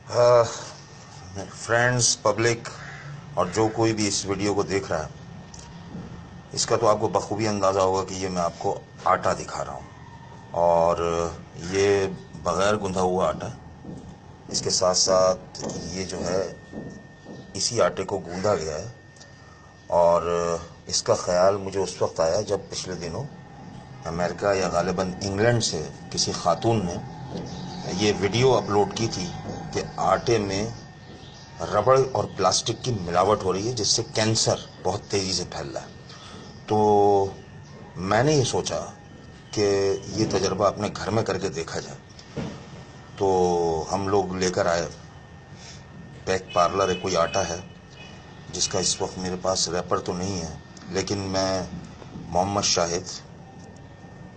Friends, public और जो कोई भी इस वीडियो को देख रहा है, इसका तो आपको बखूबी अंदाज़ा होगा कि ये मैं आपको आटा दिखा रहा हूँ। और ये बग़ैर गुंधा हुआ आटा है। इसके साथ साथ ये जो है इसी आटे को गूंदा गया है। और इसका ख़याल मुझे उस वक्त आया जब पिछले दिनों अमेरिका या गालिबन इंग्लैंड से किसी खातून ने ये वीडियो अपलोड की थी कि आटे में रबड़ और प्लास्टिक की मिलावट हो रही है, जिससे कैंसर बहुत तेज़ी से फैल रहा है। तो मैंने ये सोचा कि ये तजर्बा अपने घर में करके देखा जाए। तो हम लोग लेकर आए पैक पार्लर है, कोई आटा है जिसका इस वक्त मेरे पास रैपर तो नहीं है, लेकिन मैं मोहम्मद शाहिद,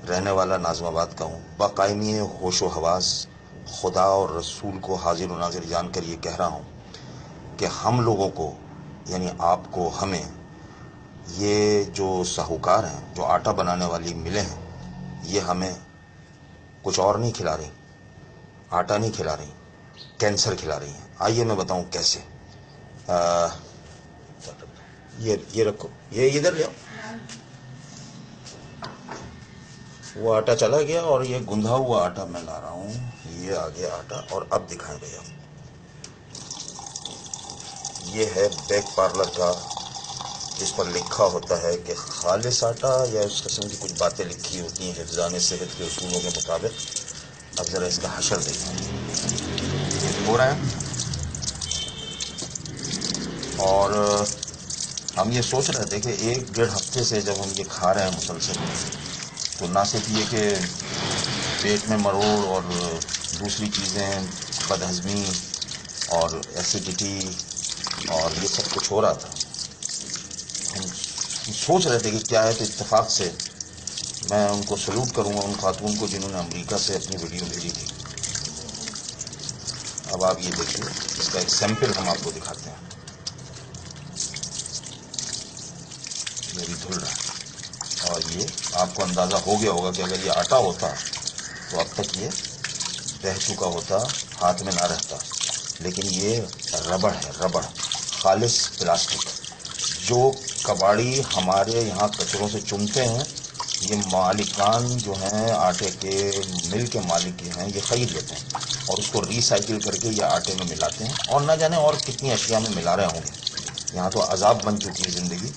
रहने वाला नाज़माबाद का हूँ, बाकायमी होशो हवास खुदा और रसूल को हाजिर व नाज़िर जानकर ये कह रहा हूँ कि हम लोगों को, यानी आपको, हमें, ये जो साहूकार हैं, जो आटा बनाने वाली मिलें हैं, ये हमें कुछ और नहीं खिला रही, आटा नहीं खिला रही, कैंसर खिला रही हैं। आइए मैं बताऊं कैसे। ये रखो, ये इधर ले आओ। वो आटा चला गया और ये गुंधा हुआ आटा मैं ला रहा हूँ। ये आ गया आटा। और अब दिखाएं भैया, ये है बैक पार्लर का, जिस पर लिखा होता है कि खालिस आटा, या इस किस्म की कुछ बातें लिखी होती हैं हिफ्ज़ान सेहत के उसूलों के मुताबिक। अब ज़रा इसका हशर देखें, हो रहा है। और हम ये सोच रहे थे कि 1-1.5 हफ्ते से जब हम ये खा रहे हैं मुसलसल, तो ना सिर्फ ये कि पेट में मरोड़ और दूसरी चीज़ें, बदहज़मी और एसिडिटी और ये सब कुछ हो रहा था। हम सोच रहे थे कि क्या है। तो इत्तेफाक से मैं उनको सल्यूट करूंगा, उन खातून को जिन्होंने अमेरिका से अपनी वीडियो भेजी थी। अब आप ये देखिए, इसका एक सैंपल हम आपको दिखाते हैं। ये भी धुल रहा है और ये आपको अंदाज़ा हो गया होगा कि अगर ये आटा होता तो अब तक ये बह चुका होता, हाथ में ना रहता। लेकिन ये रबड़ है, रबड़, खालिस प्लास्टिक। जो कबाड़ी हमारे यहाँ कचरों से चुनते हैं, ये मालिकान जो हैं आटे के, मिल के मालिक हैं, ये ख़रीद लेते हैं और उसको रिसाइकिल करके ये आटे में मिलाते हैं। और ना जाने और कितनी अशिया में मिला रहे होंगे। यहाँ तो अजाब बन चुकी है ज़िंदगी।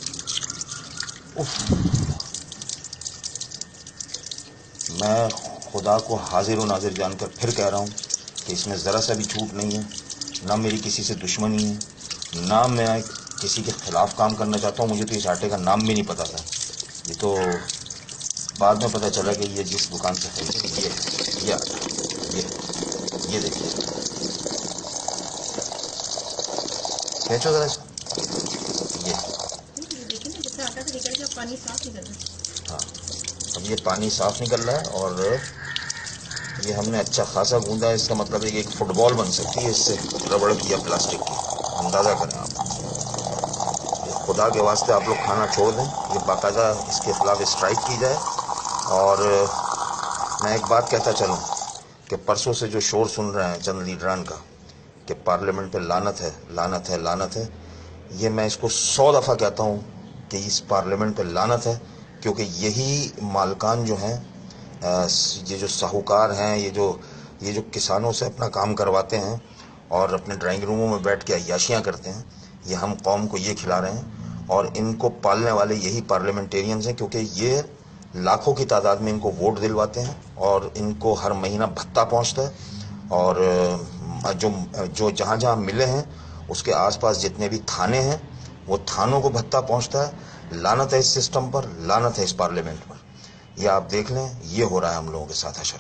मैं खुदा को हाजिर व नाजिर जानकर फिर कह रहा हूँ कि इसमें ज़रा सा भी छूट नहीं है। ना मेरी किसी से दुश्मनी है, ना मैं किसी के ख़िलाफ़ काम करना चाहता हूँ। मुझे तो इस आटे का नाम भी नहीं पता था। ये तो बाद में पता चला कि ये जिस दुकान से खरीदे, ये देखिए, खींचो ज़रा सा, ये देखिए ना, जितना आटा से निकल गया, पानी साफ निकल रहा है। हाँ, अब ये पानी साफ निकल रहा है और ये हमने अच्छा खासा गूंदा है। इसका मतलब है कि एक फुटबॉल बन सकती है इससे, रबड़ की या प्लास्टिक की। अंदाज़ा करें आप। खुदा के वास्ते आप लोग खाना छोड़ दें, ये बाकायदा इसके खिलाफ स्ट्राइक की जाए। और मैं एक बात कहता चलूँ कि परसों से जो शोर सुन रहे हैं चंद लीडरान का कि पार्लियामेंट पे लानत है, लानत है, लानत है, ये मैं इसको 100 दफ़ा कहता हूँ कि इस पार्लियामेंट पे लानत है। क्योंकि यही मालकान जो हैं, ये जो साहूकार हैं, ये जो किसानों से अपना काम करवाते हैं और अपने ड्राइंग रूमों में बैठ के अय्याशियाँ करते हैं, ये हम कौम को ये खिला रहे हैं। और इनको पालने वाले यही पार्लियामेंटेरियंस हैं, क्योंकि ये लाखों की तादाद में इनको वोट दिलवाते हैं और इनको हर महीना भत्ता पहुंचता है। और जो जहाँ जहाँ मिले हैं उसके आसपास जितने भी थाने हैं, वो थानों को भत्ता पहुंचता है। लानत है इस सिस्टम पर, लानत है इस पार्लियामेंट पर। ये आप देख लें, ये हो रहा है हम लोगों के साथ हशर।